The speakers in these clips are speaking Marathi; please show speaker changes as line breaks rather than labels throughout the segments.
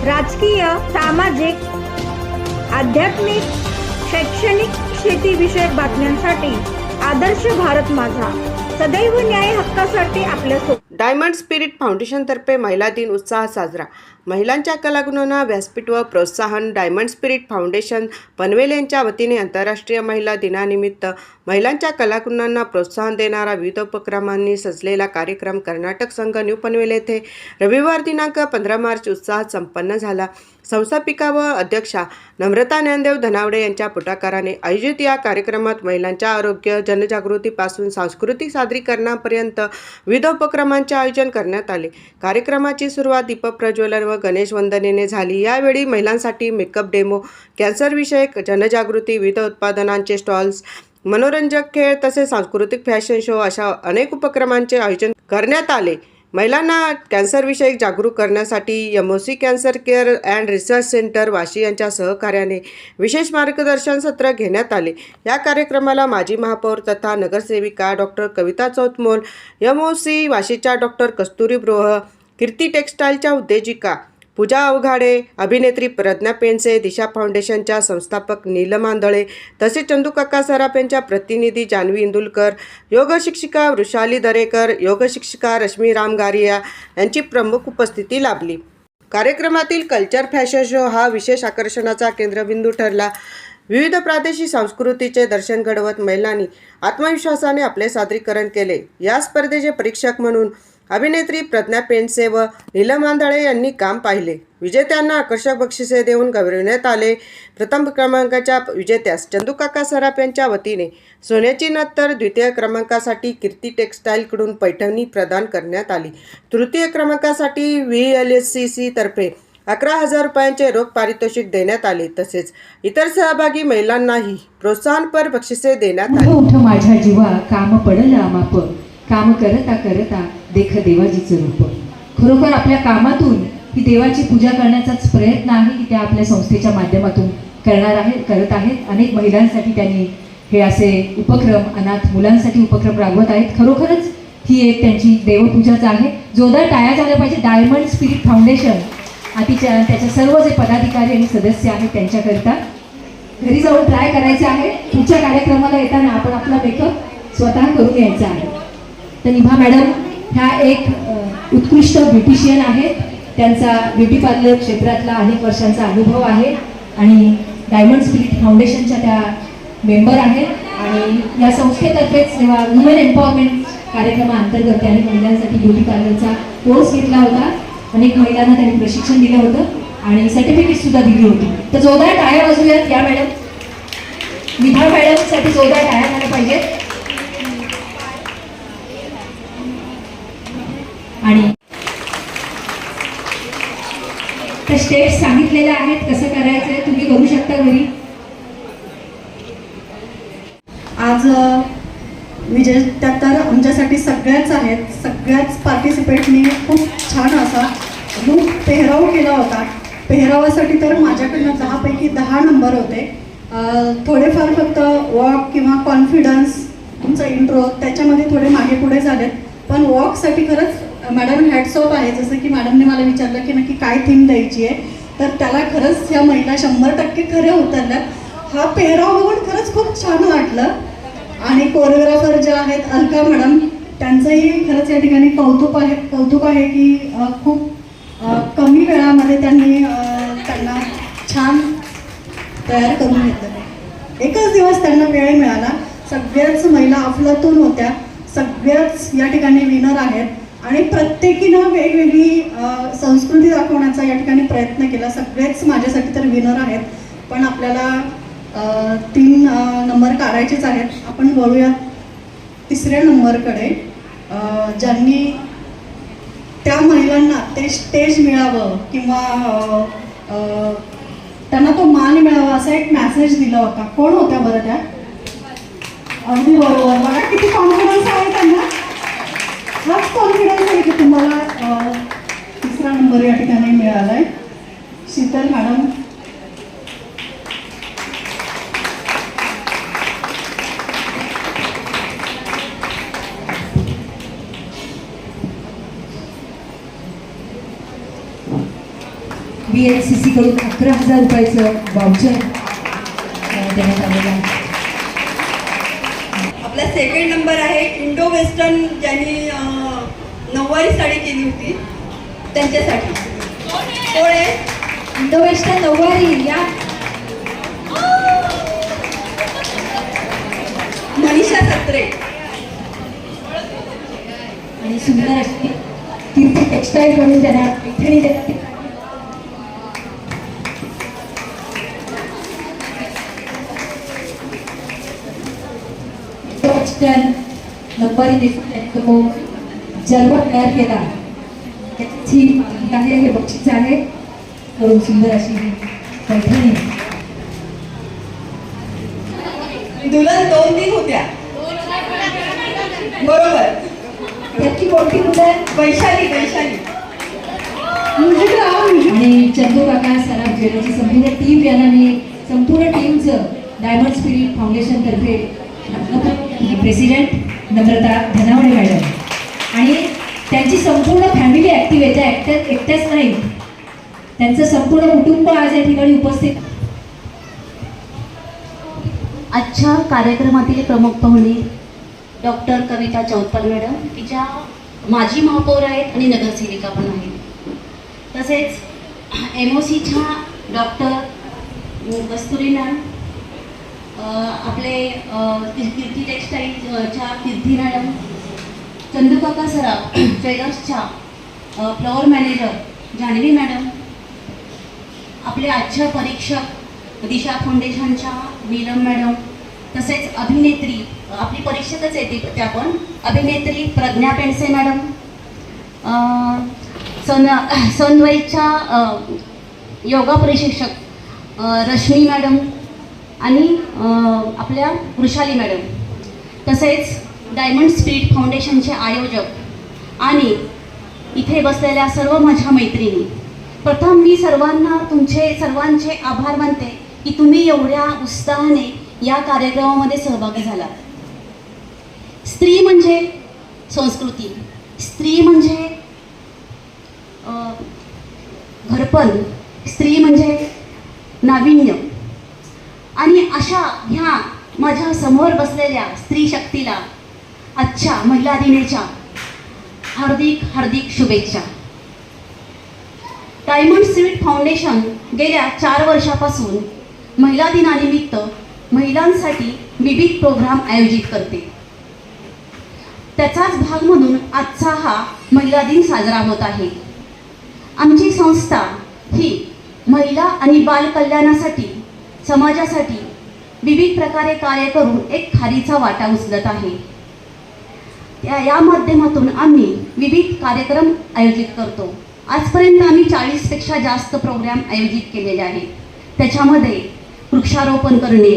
राजकीय, सामाजिक, आध्यात्मिक, शैक्षणिक, शेतीविषयक बातम्यांसाठी आदर्श भारत माझा, सदैव न्याय हक्कासाठी आपल्यासोबत.
डायमंड स्पिरिट फाउंडेशनतर्फे महिला दिन उत्साहात साजरा. महिलांच्या कलागुणांना व्यासपीठ व प्रोत्साहन. डायमंड स्पिरिट फाउंडेशन पनवेल यांच्या वतीने आंतरराष्ट्रीय महिला दिनानिमित्त महिलांच्या कलागुणांना प्रोत्साहन देणारा विविध उपक्रमांनी सजलेला कार्यक्रम कर्नाटक संघ न्यू पनवेल येथे रविवार दिनांक 15 मार्च उत्साहात संपन्न झाला. संस्थापिका व अध्यक्षा नम्रता ज्ञानदेव धनावडे यांच्या पुढाकाराने आयोजित या कार्यक्रमात महिलांच्या आरोग्य, जनजागृतीपासून सांस्कृतिक सादरीकरणापर्यंत विविध उपक्रमांचे आयोजन करण्यात आले. कार्यक्रमाची सुरुवात दीपक प्रज्वलन व गणेश वंदनेने झाली. यावेळी महिलांसाठी मेकअप डेमो, कॅन्सरविषयक जनजागृती, विविध उत्पादनांचे स्टॉल्स, मनोरंजक खेळ तसेच सांस्कृतिक फॅशन शो अशा अनेक उपक्रमांचे आयोजन करण्यात आले. महिलांना कॅन्सरविषयक जागरूक करण्यासाठी MOC cancer care and research centre Vashi यांच्या सहकार्याने विशेष मार्गदर्शन सत्र घेण्यात आले. या कार्यक्रमाला माजी महापौर तथा नगरसेविका डॉक्टर कविता चौतमोल, एमओसी वाशीच्या डॉक्टर कस्तुरी ब्रोह, कीर्ती टेक्स्टाईलच्या उद्योजिका पूजा अवघाडे, अभिनेत्री प्रज्ञा पेंडसे, दिशा फाउंडेशनच्या संस्थापक नीलम आंधळे तसेच चंदूकाका सराफ यांच्या प्रतिनिधी जान्हवी इंदुलकर, योग शिक्षिका वृषाली दरेकर, योग शिक्षिका रश्मी रामगारिया यांची प्रमुख उपस्थिती लाभली. कार्यक्रमातील कल्चर फॅशन शो हा विशेष आकर्षणाचा केंद्रबिंदू ठरला. विविध प्रादेशिक संस्कृतीचे दर्शन घडवत महिलांनी आत्मविश्वासाने आपले सादरीकरण केले. या स्पर्धेचे परीक्षक म्हणून अभिनेत्री प्रज्ञा पेंडसे व नीलम आंधळे यांनी काम पाहिले. विजेत्यांना आकर्षक बक्षिसे देऊन गौरविण्यात आले. प्रथम क्रमांकाच्या विजेत्यास चंदूकाका सराफ यांच्या वतीने सोन्याची नथ तर द्वितीय क्रमांकासाठी कीर्ती टेक्स्टाईलकडून पैठणी प्रदान करण्यात आली. तृतीय क्रमांकासाठी VLCC तर्फे 11,000 रुपयांचे रोख पारितोषिक देण्यात आले. तसेच इतर सहभागी महिलांनाही प्रोत्साहनपर बक्षिसे देण्यात आली.
माझ्या जीवा काम पडलं आमाप, काम करता करता देख देवाजीचं रूप. खरोखर आपल्या कामातून ही देवाची पूजा करण्याचाच प्रयत्न आहे की त्या आपल्या संस्थेच्या माध्यमातून करत आहेत. अनेक महिलांसाठी त्यांनी हे असे उपक्रम, अनाथ मुलांसाठी उपक्रम राबवत आहेत. खरोखरच ही एक त्यांची देवपूजाच आहे. जोरदार टाळ्या झाल्या पाहिजे डायमंड स्पिरिट फाउंडेशन त्याच्या सर्व जे पदाधिकारी आणि सदस्य आहेत त्यांच्याकरिता. घरी जाऊन ट्राय करायचे आहे. पुढच्या कार्यक्रमाला येताना आपण आपला मेकअप स्वतः करून यायचा आहे. तर निभा मॅडम ह्या एक उत्कृष्ट ब्युटिशियन आहेत. त्यांचा ब्युटी पार्लर क्षेत्रातला अनेक वर्षांचा अनुभव आहे आणि डायमंड स्पिरिट फाउंडेशनच्या त्या मेंबर आहेत. आणि या संस्थेतर्फेच जेव्हा वुमेन एम्पॉवरमेंट कार्यक्रमाअंतर्गत त्यांनी महिलांसाठी ब्युटी पार्लरचा कोर्स घेतला होता. अनेक महिलांना त्यांनी प्रशिक्षण दिलं होतं आणि सर्टिफिकेटसुद्धा दिली होती. तर जोरदार टाळ्या वाजवूयात या मॅडम, निभा मॅडमसाठी जोरदार टाळ्या झाल्या पाहिजेत. आणि त्या स्टेप्स सांगितलेल्या आहेत कसं करायचंय, तुम्ही करू शकता घरी.
आज विजेत्या तर आमच्यासाठी सगळ्याच आहेत. सगळ्याच पार्टिसिपेंटनी खूप छान असा लूक पेहराव केला होता. पेहरावासाठी तर माझ्याकडनं 10 पैकी 10 नंबर होते. थोडेफार फक्त वॉक किंवा कॉन्फिडन्स, तुमचा इंट्रो त्याच्यामध्ये थोडे मागे पुढे झालेत. पण वॉकसाठी खरंच मॅडम हॅट्स ऑफ आहे. जसं की मॅडमने मला विचारलं की नक्की काय थीम द्यायची आहे, तर त्याला खरंच ह्या महिला 100% खऱ्या उतरल्यात. हा पेहराव बघून खरंच खूप छान वाटलं. आणि कोरिओग्राफर जे आहेत अलका मॅडम, त्यांचंही खरंच या ठिकाणी कौतुक आहे की खूप कमी वेळामध्ये त्यांनी त्यांना छान तयार करून घेतलं. एकच दिवस त्यांना वेळ मिळाला. सगळ्याच महिला अफलातून होत्या. सगळ्याच या ठिकाणी विनर आहेत आणि प्रत्येकीनं वेगवेगळी संस्कृती दाखवण्याचा या ठिकाणी प्रयत्न केला. सगळेच माझ्यासाठी तर विनर आहेत. पण आपल्याला 3 नंबर काढायचेच आहेत. आपण वळूयात तिसऱ्या नंबरकडे. ज्यांनी त्या महिलांना ते स्टेज मिळावं किंवा त्यांना तो मान मिळावा असा एक मेसेज दिला होता. कोण होत्या बरं त्या? अगदी बरोबर. बघा किती कॉन्फिडन्स आहे त्यांना. हाच कॉन्फिडन्स आहे की तुम्हाला 3रा नंबर या ठिकाणी मिळाला आहे. शीतल मॅडम,
BNCC कडून 11,000 रुपयाचं वाउचर देण्यात आलेलं आहे.
आपला सेकंड नंबर आहे इंडो वेस्टर्न, ज्यांनी नऊवारी साडी केली होती त्यांच्यासाठी. कोण आहे?
इंडो वेस्टर्न नऊवारी या
मनीषा सत्रे.
आणि सुंदर अशी कीर्ती टेक्स्टाईल कडून त्यांना पैठणी देण्यात येते. वेस्टर्न नऊवारी नेसून तो जलवा तयार केला त्याची मागणी आहे, हे बक्षीस आहे. करून सुंदर अशी ही पैठणी.
दुल्हन 2-3 होत्या. बरोबर.
त्याची कोणती मुलं आहेत?
वैशाली. वैशाली.
आणि चंदू काका सराफ ज्वेलरची संपूर्ण टीम यांना मी संपूर्ण टीमचं डायमंड स्पिरिट फाउंडेशन तर्फे प्रेसिडेंट नम्रता धनावडे मॅडम आणि त्यांची संपूर्ण फॅमिली ॲक्टिव्ह आहे. त्या एकट्याच नाही, त्यांचं संपूर्ण कुटुंब आज या ठिकाणी उपस्थित.
आजच्या कार्यक्रमातील प्रमुख पाहुणे डॉक्टर कविता चौतपल मॅडम, की ज्या माजी महापौर आहेत आणि नगरसेविका पण आहेत. तसेच MOCच्या डॉक्टर कस्तुरी मॅम, आपले कीर्ती टेक्स्टाईलच्या कीर्ती मॅडम, चंदूकाका सराफ ज्वेलर्सच्या फ्लोअर मॅनेजर जान्हवी मॅडम, आपले आजच्या परीक्षक दिशा फाउंडेशनच्या नीलम मॅडम, तसेच अभिनेत्री, आपली परीक्षकच येते त्या पण अभिनेत्री प्रज्ञा पेंडसे मॅडम, सनवाईच्या योगा प्रशिक्षक रश्मी मॅडम आणि आपल्या वृषाली मॅडम, तसेच डायमंड स्पिरिट फाउंडेशनचे आयोजक आणि इथे बसलेल्या सर्व माझ्या मैत्रिणी. प्रथम मी तुमचे सर्वांचे आभार मानते की तुम्ही एवढ्या उत्साहाने या कार्यक्रमामध्ये सहभागी झाला. स्त्री म्हणजे संस्कृती, स्त्री म्हणजे घरपण, स्त्री म्हणजे नाविन्य. आणि अशा ह्या माझ्या समोर बसलेल्या स्त्री शक्तीला आजच्या महिला दिनाच्या हार्दिक हार्दिक शुभेच्छा. डायमंड स्पिरिट फाउंडेशन गेल्या 4 वर्षापासून महिला दिनानिमित्त महिलांसाठी विविध प्रोग्राम आयोजित करते. त्याचाच भाग म्हणून आजचा हा महिला दिन साजरा होत आहे. आमची संस्था ही महिला आणि बाल कल्याणासाठी, समाजासाठी विविध प्रकारे कार्य करून एक खारीचा वाटा उचलत आहे. या माध्यमातून आम्ही विविध कार्यक्रम आयोजित करतो. आजपर्यंत आम्ही 40पेक्षा जास्त प्रोग्राम आयोजित केलेले आहेत. त्याच्यामध्ये वृक्षारोपण करणे,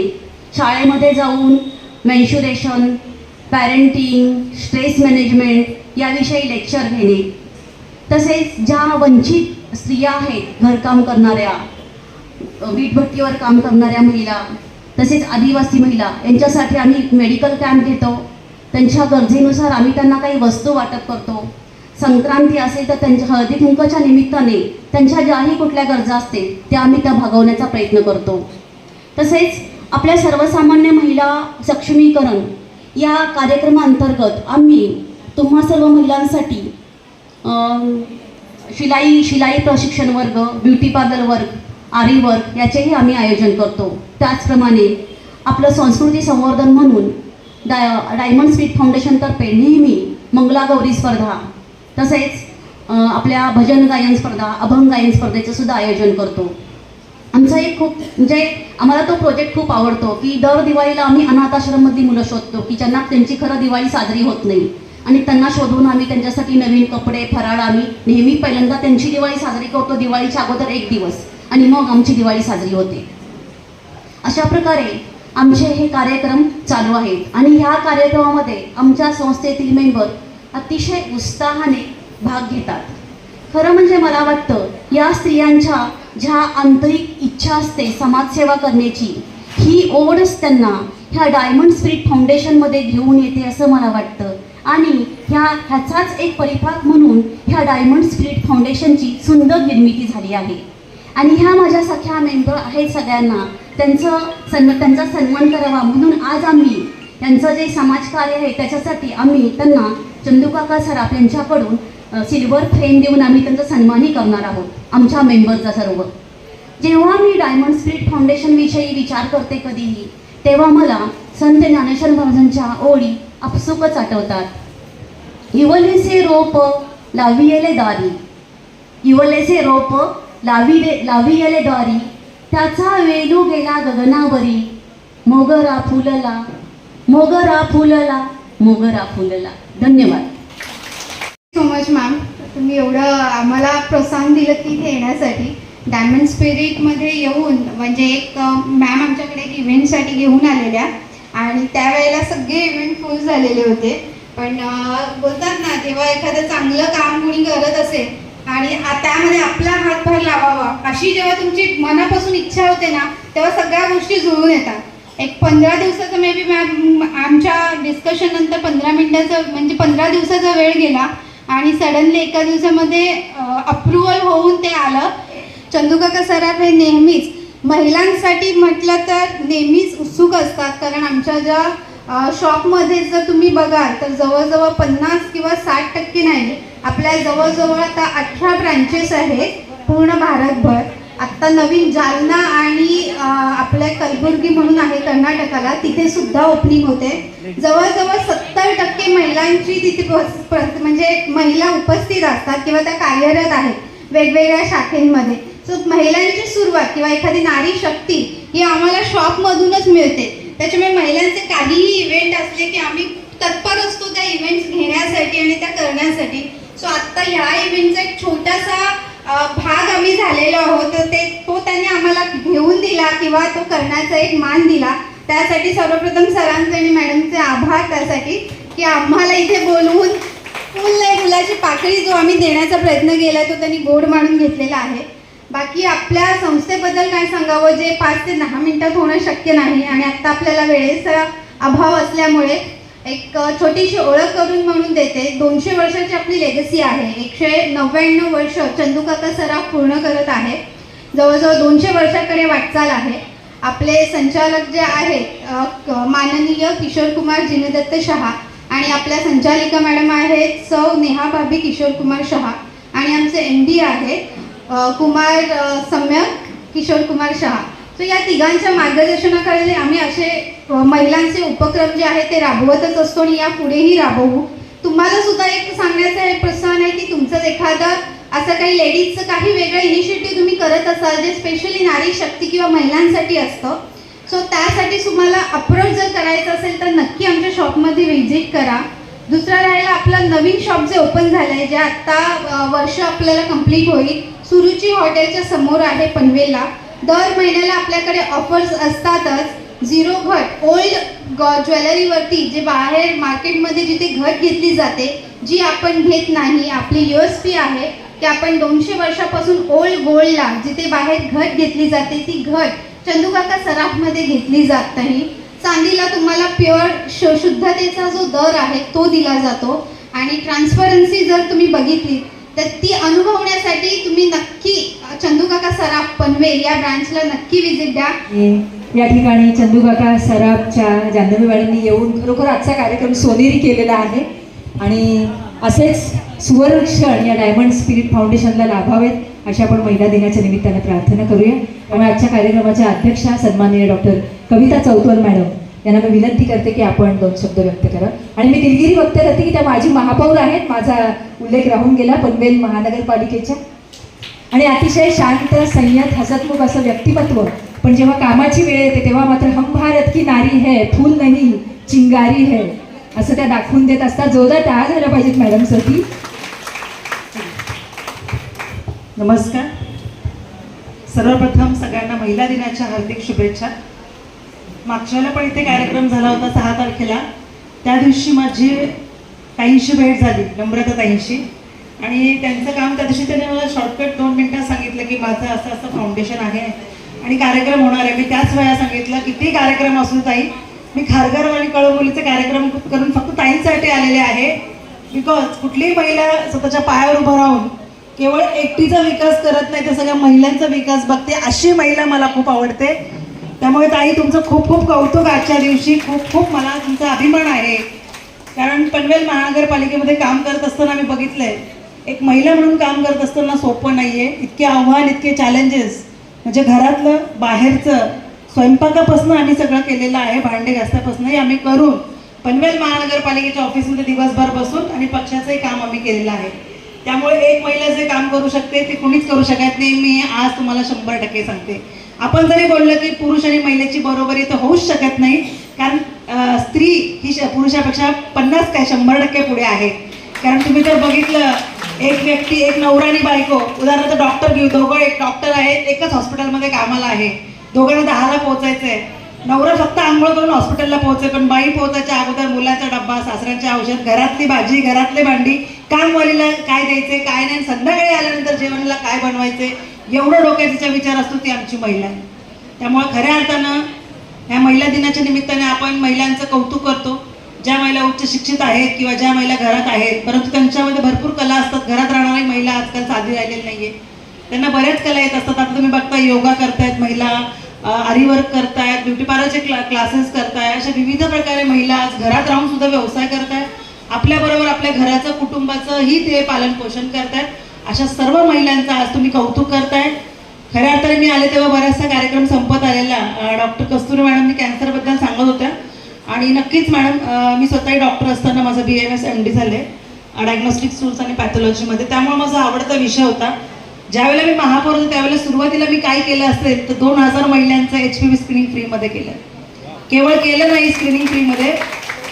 शाळेमध्ये जाऊन मेन्शुरेशन, पॅरेंटिंग, स्ट्रेस मॅनेजमेंट याविषयी लेक्चर घेणे, तसेच ज्या वंचित स्त्रिया आहेत, घरकाम करणाऱ्या, वीटभट्टीवर काम करणाऱ्या महिला, तसेच आदिवासी महिला यांच्यासाठी आम्ही मेडिकल कॅम्प घेतो. त्यांच्या गरजेनुसार आम्ही त्यांना काही वस्तू वाटप करतो. संक्रांती असेल तर त्यांच्या हळदी कुंकाच्या निमित्ताने त्यांच्या ज्याही कुठल्या गरजा असतील त्या आम्ही त्या भागवण्याचा प्रयत्न करतो. तसेच आपल्या सर्वसामान्य महिला सक्षमीकरण या कार्यक्रमाअंतर्गत आम्ही तुम्हा सर्व महिलांसाठी शिलाई प्रशिक्षण वर्ग, ब्युटी पार्लर वर्ग, आरी वर्क याचेही आम्ही आयोजन करतो. त्याचप्रमाणे आपलं संस्कृती संवर्धन म्हणून डायमंड स्पिरिट फाउंडेशनतर्फे नेहमी मंगलागौरी स्पर्धा, तसेच आपल्या भजन गायन स्पर्धा, अभंग गायन स्पर्धेचं सुद्धा आयोजन करतो. आमचा एक खूप आम्हाला तो प्रोजेक्ट खूप आवडतो की दर दिवाळीला आम्ही अनाथ आश्रममधली मुलं शोधतो की ज्यांना त्यांची खरं दिवाळी साजरी होत नाही, आणि त्यांना शोधून आम्ही त्यांच्यासाठी नवीन कपडे, फराळ आम्ही नेहमी पहिल्यांदा त्यांची दिवाळी साजरी करतो दिवाळीच्या अगोदर 1 दिवस, आणि मग आमची दिवाळी साजरी होते. अशा प्रकारे आमचे हे कार्यक्रम चालू आहेत. आणि ह्या कार्यक्रमामध्ये आमच्या संस्थेतील मेंबर अतिशय उत्साहाने भाग घेतात. खरं म्हणजे मला वाटतं या स्त्रियांच्या ज्या आंतरिक इच्छा असते समाजसेवा करण्याची, ही ओढच त्यांना ह्या डायमंड स्पिरिट फाउंडेशनमध्ये घेऊन येते असं मला वाटतं. आणि ह्याचाच एक परिपाक म्हणून ह्या डायमंड स्पिरिट फाउंडेशनची सुंदर निर्मिती झाली आहे. आणि ह्या माझ्या सख्या मेंबर आहेत सगळ्यांना त्यांचा सन्मान करावा म्हणून आज आम्ही यांचं जे समाजकार्य आहे त्याच्यासाठी आम्ही त्यांना चंदूकाका सराफ यांच्याकडून सिल्वर फ्रेम देऊन आम्ही त्यांचा सन्मानही करणार आहोत आमच्या मेंबरचा सर्व. जेव्हा मी डायमंड स्पिरिट फाउंडेशनविषयी विचार करते कधीही तेव्हा मला संत ज्ञानेश्वर महाराजांच्या ओळी आपसुकच आठवतात. इवलेसे रोप लावियले दारी, इवलेसे रोप लावियले दारी, त्याचा वेलू गेला गगनावरी, मोगरा फुलला मोगरा फुलला मोगरा फुलला. धन्यवाद.
सो मच मॅम, तुम्ही एवढं आम्हाला प्रोत्साहन दिलं की इथे येण्यासाठी. डायमंड स्पिरिटमध्ये येऊन म्हणजे एक मॅम आमच्याकडे एक इव्हेंटसाठी घेऊन आलेल्या आणि त्यावेळेला सगळे इव्हेंट फुल झालेले होते. पण बोलतात ना, जेव्हा एखादं चांगलं काम कोणी करत असेल आणि त्यामध्ये आपला हातभार लावावा अशी जेव्हा तुमची मनापासून इच्छा होते ना, तेव्हा सगळ्या गोष्टी जुळून येतात. एक 15 दिवसाचं मे बी मॅम आमच्या डिस्कशननंतर 15 मिनिटाचं म्हणजे 15 दिवसाचा वेळ गेला आणि सडनली एका दिवसामध्ये अप्रुव्हल होऊन ते आलं. चंदूकाका सराफ हे नेहमीच महिलांसाठी म्हटलं तर नेहमीच उत्सुक असतात. कारण आमच्या ज्या शॉपमध्ये जर तुम्ही बघाल तर जवळजवळ 50 किंवा 60% नाही, आपल्या जवळजवळ आता 18 ब्रँचेस आहेत पूर्ण भारतभर. आत्ता नवीन जालना आणि आपल्या कलबुर्गी म्हणून आहे कर्नाटकाला, तिथे सुद्धा ओपनिंग होते. जवळजवळ 70% महिलांची तिथे म्हणजे महिला उपस्थित असतात किंवा त्या कार्यरत आहेत वेगवेगळ्या शाखेमध्ये. सो महिलांची सुरुवात किंवा एखादी नारी शक्ती ही आम्हाला शॉपमधूनच मिळते. त्याच्यामुळे महिलांचे काहीही इव्हेंट असले की आम्ही तत्पर असतो त्या इव्हेंट्स घेण्यासाठी आणि त्या करण्यासाठी. सो आत्ता ह्या इव्हेंटचा एक छोटासा भाग आम्ही झालेलो आहोत. तर तो त्यांनी आम्हाला घेऊन दिला किंवा तो करण्याचा एक मान दिला. त्यासाठी सर्वप्रथम सरांचे आणि मॅडमचे आभार त्यासाठी की आम्हाला इथे बोलवून फुलाची पाकळी जो आम्ही देण्याचा प्रयत्न केला तो त्यांनी गोड मानून घेतलेला आहे. बाकी आपल्या संस्थेबद्दल काय सांगावं, जे 5 ते 10 मिनिटात होणं शक्य नाही आणि आत्ता आपल्याला वेळेचा अभाव असल्यामुळे एक छोटीशी ओळख करून म्हणून देते. 200 वर्षाची आपली लेगसी आहे. 199 वर्ष चंदूकाका सराफ पूर्ण करत आहे. जवळजवळ 200 वर्षाकडे वाटचाल आहे. आपले संचालक जे आहेत माननीय किशोर कुमार जिनेदत्त शहा आणि आपल्या संचालिका मॅडम आहेत सौ नेहा भाभी किशोर कुमार शहा आणि आमचे MD आहेत कुमार सम्यक किशोर कुमार शहा. सो या तिघांच्या मार्गदर्शनाखाली आम्ही असे महिलांचे उपक्रम जे आहेत ते राबवतच असतो आणि यापुढेही राबवू. तुम्हाला सुद्धा एक सांगण्याचं हे प्रोत्साहन आहे की तुमचं एखादं असं काही लेडीजचं काही वेगळं इनिशिएटिव्ह तुम्ही करत असाल जे स्पेशली नारी शक्ती किंवा महिलांसाठी असतं. सो त्यासाठी तुम्हाला अप्रोच जर करायचं असेल तर नक्की आमच्या शॉपमध्ये व्हिजिट करा. दुसरा राहिला आपलं नवीन शॉप जे ओपन झालं आहे, जे आत्ता वर्ष आपल्याला कंप्लीट होईल, सुरुची हॉटेलच्या समोर आहे पनवेलला. दर महिन्याला आपल्याकडे ऑफर्स असतातच. 0 घट ओल्ड ज्वेलरीवरती जे बाहेर मार्केटमध्ये जिथे घट घेतली जाते जी आपण घेत नाही, आपली USP आहे की आपण 200 वर्षापासून ओल्ड गोल्डला जिथे बाहेर घट घेतली जाते ती घट चंदूकाका सराफमध्ये घेतली जात नाही. चांदीला तुम्हाला प्युअर शुद्धतेचा जो दर आहे तो दिला जातो आणि ट्रान्सपरन्सी जर तुम्ही बघितली तर ती अनुभवण्यासाठी तुम्ही नक्की चंदूकाका सराफ पनवेल या ब्रांचला नक्की विजिट द्या.
या ठिकाणी चंदूकाका सराफच्या जान्हवी मॅडमनी येऊन खरोखर आजचा कार्यक्रम सोनेरी केलेला आहे आणि असेच सुवर्ण क्षण या डायमंड स्पिरिट फाउंडेशनला लाभावेत अशा आपण महिला दिनाच्या निमित्तानं प्रार्थना करूया. त्यामुळे आजच्या कार्यक्रमाच्या अध्यक्षा सन्माननीय डॉक्टर कविता चौतवर मॅडम यांना मी विनंती करते की आपण 2 शब्द व्यक्त करा. आणि मी दिलगिरी व्यक्त करते की त्या माजी महापौर आहेत, माझा उल्लेख राहून गेला, पनवेल महानगरपालिकेच्या, आणि अतिशय शांत संयत हसतमुख असं व्यक्तिमत्व. पण जेव्हा कामाची वेळ येते तेव्हा मात्र हम भारत की नारी है, फूल नहीं चिंगारी है असं त्या दाखवून देत असतात. जोरदार टाळ्या झाल्या पाहिजेत मॅडमसाठी.
नमस्कार. सर्वप्रथम सगळ्यांना महिला दिनाच्या हार्दिक शुभेच्छा. मागच्या वेळेला पण इथे कार्यक्रम झाला होता 6 तारखेला. त्या दिवशी माझी ताईंशी भेट झाली, नम्रता ताईंशी, आणि त्यांचं काम त्या दिवशी त्यांनी मला शॉर्टकट 2 मिनिटात सांगितलं की माझं असं असं फाउंडेशन आहे आणि कार्यक्रम होणार आहे. मी त्याच वेळा सांगितलं किती कार्यक्रम असू ताई, मी खारघर आणि कळवलीचे कार्यक्रम करून फक्त ताईंसाठी आलेले आहे. बिकॉज कुठलीही महिला स्वतःच्या पायावर उभं राहून केवळ एकटीचा विकास करत नाही तर सगळ्या महिलांचा विकास बघते, अशी महिला मला खूप आवडते. त्यामुळे ताई तुमचं खूप खूप कौतुक आजच्या दिवशी. खूप खूप मला तुमचा अभिमान आहे. कारण पनवेल महानगरपालिकेमध्ये काम करत असताना मी बघितलंय, एक महिला म्हणून काम करत असताना सोपं नाही आहे. इतके आव्हान, इतके चॅलेंजेस, म्हणजे घरातलं बाहेरचं स्वयंपाकापासून आम्ही सगळं केलेलं आहे, भांडे घासण्यापासूनही आम्ही करून पनवेल महानगरपालिकेच्या ऑफिसमध्ये दिवसभर बसून आणि पक्षाचंही काम आम्ही केलेलं आहे. त्यामुळे एक महिला जे काम करू शकते ते कुणीच करू शकत नाही. मी आज तुम्हाला 100% सांगते. आपण जरी बोललं की पुरुष आणि महिलेची बरोबरी तर होऊच शकत नाही, कारण स्त्री ही पुरुषापेक्षा 50 काय 100% पुढे आहे. कारण तुम्ही जर बघितलं, एक व्यक्ती, एक नवरा आणि बायको, उदाहरणार्थ डॉक्टर घेऊ, दोघं एक डॉक्टर आहेत, एकच हॉस्पिटलमध्ये कामाला आहे, दोघांना 10ला पोहोचायचं आहे. नवरा फक्त आंघोळ करून हॉस्पिटलला पोहोचेल, पण बाई पोहोचायच्या अगोदर मुलाचा डब्बा, सासऱ्यांचे औषध, घरातली भाजी, घरातले भांडी, कामवालीला काय द्यायचे काय नाही, संध्याकाळी आल्यानंतर जेवणाला काय बनवायचे, एवढं डोक्यात तिचा विचार असतो ती आमची महिला आहे. त्यामुळे खऱ्या अर्थानं ह्या महिला दिनाच्या निमित्ताने आपण महिलांचं कौतुक करतो. ज्या महिला उच्च शिक्षित आहेत किंवा ज्या महिला घरात आहेत, परंतु त्यांच्यामध्ये भरपूर कला असतात. घरात राहणारी महिला आजकाल साधी राहिलेली नाहीये, त्यांना बऱ्याच कला येत असतात. आता तुम्ही बघता योगा करतायत महिला, आरीवर्क करतायत, ब्युटी पार्लरचे क्लासेस करतायत, अशा विविध प्रकारे महिला आज घरात राहून सुद्धा व्यवसाय करतायत. आपल्याबरोबर आपल्या घराचं, कुटुंबाचंही ते पालन पोषण करतायत. अशा सर्व महिलांचं आज तुम्ही कौतुक करताय. खऱ्या अर्थाने मी आले तेव्हा बराचसा कार्यक्रम संपत आलेला. डॉक्टर कस्तुरी मॅडमनी कॅन्सरबद्दल सांगत होत्या आणि नक्कीच मॅडम, मी स्वतःही डॉक्टर असताना माझं BMS MD झाले डायग्नोस्टिक्स टूल्स आणि पॅथॉलॉजीमध्ये. त्यामुळे माझा आवडता विषय होता. ज्यावेळेला मी महापौर होते त्यावेळेला सुरुवातीला मी काय केलं असेल तर 2000 महिलांचं HPV स्क्रीनिंग फ्रीमध्ये केलं. केवळ केलं नाही, स्क्रीनिंग फ्रीमध्ये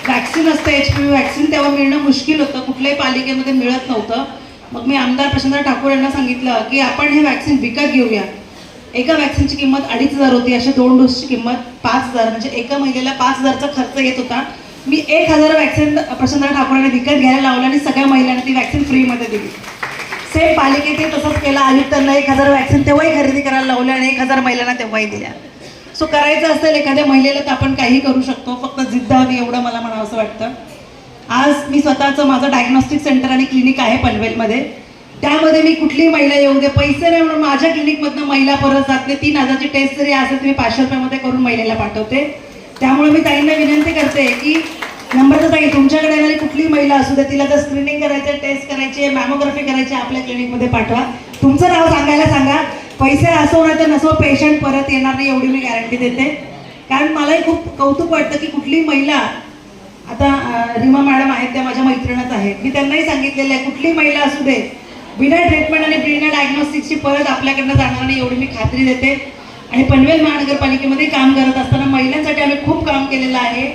वॅक्सिन असतं, HPV वॅक्सिन तेव्हा मिळणं मुश्किल होतं, कुठल्याही पालिकेमध्ये मिळत नव्हतं. मग मी आमदार प्रशांतराव ठाकूर यांना सांगितलं की आपण हे वॅक्सिन विकत घेऊया. एका वॅक्सिनची किंमत 2500 होती, अशा 2 डोसची किंमत 5000, म्हणजे एका महिलेला 5000चा खर्च येत होता. मी 1000 वॅक्सिन प्रशांतराव ठाकूर यांना विकत घ्यायला लावलं आणि सगळ्या महिलांना ती वॅक्सिन फ्रीमध्ये दिली. सेम पालिकेतही तसंच केलं. आयुक्तांना 1000 वॅक्सिन तेव्हाही खरेदी करायला लावलं आणि 1000 महिलांना तेव्हाही दिल्या. सो करायचं असेल एखाद्या महिलेला तर आपण काही करू शकतो, फक्त जिद्द हवी, एवढं मला म्हणावं असं वाटतं. आज मी स्वतःचं माझं डायग्नॉस्टिक सेंटर आणि क्लिनिक आहे पनवेलमध्ये. त्यामध्ये मी कुठलीही महिला येऊ दे, पैसे नाही म्हणून माझ्या क्लिनिकमधनं महिला परत जात नाही. 3000ची टेस्ट जरी असेल तर मी 500 रुपयामध्ये करून महिलेला पाठवते. त्यामुळे मी ताईंना विनंती करते की नम्रता ताई, तुमच्याकडे येणारी कुठलीही महिला असू दे, तिला जर स्क्रीनिंग करायचं, टेस्ट करायची, मॅमोग्राफी करायची, आपल्या क्लिनिकमध्ये पाठवा. तुमचं नाव सांगायला सांगा. पैसे असो नाही तर नसो, पेशंट परत येणार नाही एवढी मी गॅरंटी देते. कारण मलाही खूप कौतुक वाटतं की कुठलीही महिला, आता रीमा मॅडम आहेत त्या माझ्या मैत्रिणच आहेत, मी त्यांनाही सांगितलेलं आहे कुठलीही महिला असू दे, बिना ट्रीटमेंट आणि बिना डायग्नोस्टिक्सची परत आपल्याकडनं जाणार नाही एवढी मी खात्री देते. आणि पनवेल महानगरपालिकेमध्ये काम करत असताना महिलांसाठी आम्ही खूप काम केलेलं आहे.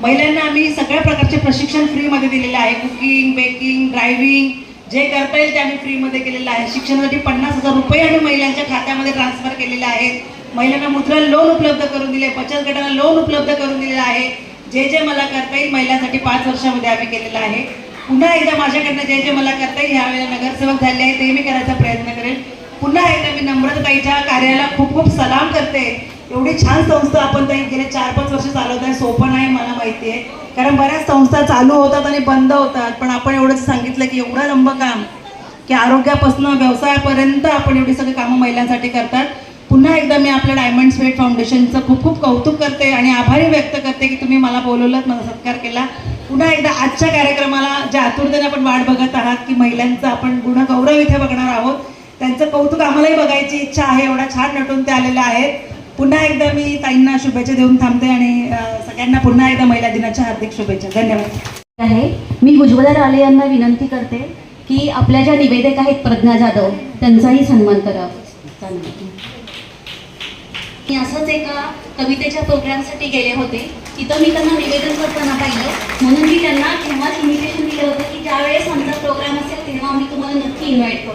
महिलांना आम्ही सगळ्या प्रकारचे प्रशिक्षण फ्रीमध्ये दिलेलं आहे. कुकिंग, बेकिंग, ड्रायव्हिंग, जे करता येईल ते आम्ही फ्रीमध्ये केलेलं आहे. शिक्षणासाठी 50,000 रुपये आम्ही महिलांच्या खात्यामध्ये ट्रान्सफर केलेले आहेत. महिलांना मुद्रा लोन उपलब्ध करून दिले, बचत गटांना लोन उपलब्ध करून दिलेलं आहे. जे जे मला करता येईल महिलांसाठी 5 वर्षामध्ये आम्ही केलेलं आहे. पुन्हा एकदा माझ्याकडनं जे जे मला करता येईल, ह्यावेळेला नगरसेवक झाले आहे ते मी करायचा प्रयत्न करेन. पुन्हा एकदा मी नम्रताताईच्या कार्याला खूप खूप सलाम करते. एवढी छान संस्था आपण ताई गेले 4-5 वर्ष चालवत आहे, सोपं नाही मला माहिती आहे. कारण बऱ्याच संस्था चालू होतात आणि बंद होतात, पण आपण एवढंच सांगितलं की एवढं लंबं काम की आरोग्यापासून व्यवसायापर्यंत आपण एवढी सगळी कामं महिलांसाठी करतात. पुन्हा एकदा मी आपल्या डायमंड स्पिरिट फाउंडेशनचं खूप खूप कौतुक करते आणि आभारी व्यक्त करते की तुम्ही मला बोलवलं, माझा सत्कार केला. पुन्हा एकदा आजच्या कार्यक्रमाला ज्या आतुरतेने आपण वाट बघत आहात की महिलांचा आपण गुणगौरव इथे बघणार आहोत, त्यांचं कौतुक आम्हालाही बघायची इच्छा आहे. एवढा छान नटून ते आलेले आहेत. पुन्हा एकदा मी ताईंना शुभेच्छा देऊन थांबते आणि सगळ्यांना पुन्हा एकदा महिला दिनाच्या हार्दिक शुभेच्छा. धन्यवाद.
आहे मी उज्ज्वला राले यांना विनंती करते की आपल्या ज्या निवेदक आहेत प्रज्ञा जाधव त्यांचाही सन्मान करावा. मी असंच एका कवितेच्या प्रोग्रामसाठी गेले होते. तिथं मी त्यांना निवेदन करताना पाहिलं, म्हणून मी त्यांना तेव्हाच इन्व्हिटेशन दिलं होतं की ज्यावेळेस आमचा प्रोग्राम असेल तेव्हा आम्ही तुम्हाला नक्की इन्व्हाइट करू.